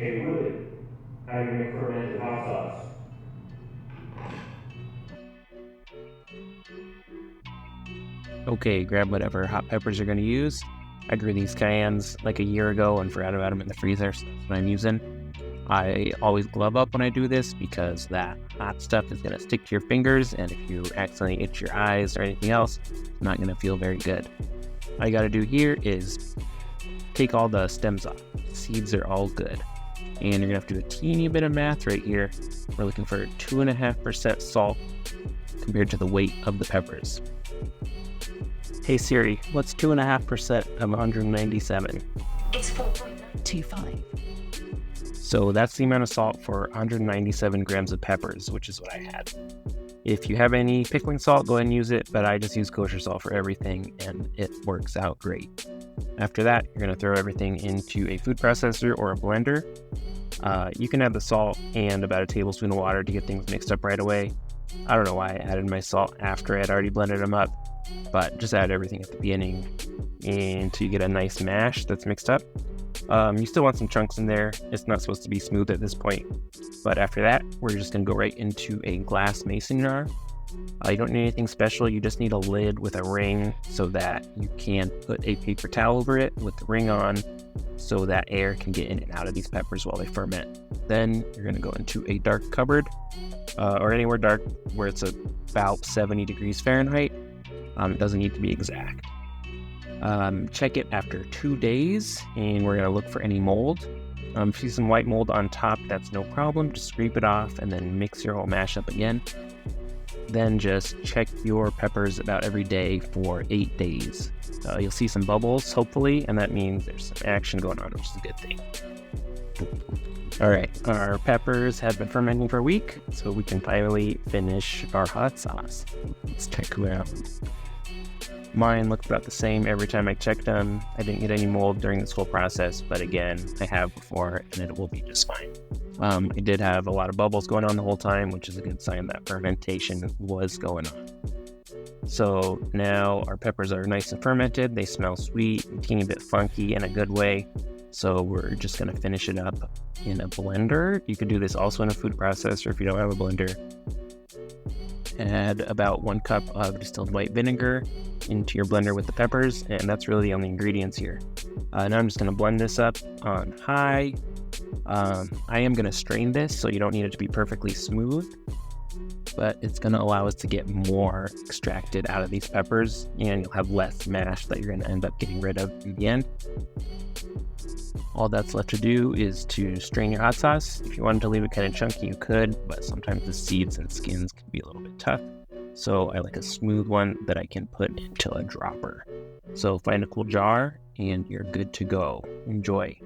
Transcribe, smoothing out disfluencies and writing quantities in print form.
a wood. How do you make fermented hot sauce? Okay, grab whatever hot peppers you're going to use. I grew these cayens like a year ago and forgot about them in the freezer, so that's what I'm using. I always glove up when I do this because that hot stuff is going to stick to your fingers, and if you accidentally itch your eyes or anything else, it's not going to feel very good. All you got to do here is take all the stems off. The seeds are all good. And you're going to have to do a teeny bit of math right here. We're looking for 2.5% salt compared to the weight of the peppers. Hey Siri, what's 2.5% of 197? It's 4.925. So that's the amount of salt for 197 grams of peppers, which is what I had. If you have any pickling salt, go ahead and use it, but I just use kosher salt for everything, and it works out great. After that, you're going to throw everything into a food processor or a blender. You can add the salt and about a tablespoon of water to get things mixed up right away. I don't know why I added my salt after I had already blended them up, but just add everything at the beginning until you get a nice mash that's mixed up. You still want some chunks in there. It's not supposed to be smooth at this point. But after that, we're just going to go right into a glass mason jar. You don't need anything special. You just need a lid with a ring so that you can put a paper towel over it with the ring on so that air can get in and out of these peppers while they ferment. Then you're going to go into a dark cupboard or anywhere dark where it's about 70 degrees Fahrenheit. It doesn't need to be exact. Check it after 2 days, and we're going to look for any mold. If you see some white mold on top, that's no problem. Just scrape it off and then mix your whole mash up again. Then just check your peppers about every day for 8 days. You'll see some bubbles, hopefully, and that means there's some action going on, which is a good thing. All right, our peppers have been fermenting for a week, so we can finally finish our hot sauce. Let's check them out. Mine looked about the same every time I checked them. I didn't get any mold during this whole process, but again, I have before, and it will be just fine. I did have a lot of bubbles going on the whole time, which is a good sign that fermentation was going on. So now our peppers are nice and fermented. They smell sweet, a teeny bit funky in a good way. So we're just going to finish it up in a blender. You could do this also in a food processor if you don't have a blender. Add about 1 cup of distilled white vinegar into your blender with the peppers, and that's really the only ingredients here. Now I'm just going to blend this up on high. I am going to strain this, so you don't need it to be perfectly smooth, but it's going to allow us to get more extracted out of these peppers, and you'll have less mash that you're going to end up getting rid of in the end. All that's left to do is to strain your hot sauce. If you wanted to leave it kind of chunky, you could, but sometimes the seeds and skins can be a little bit tough. So I like a smooth one that I can put into a dropper. So find a cool jar and you're good to go. Enjoy.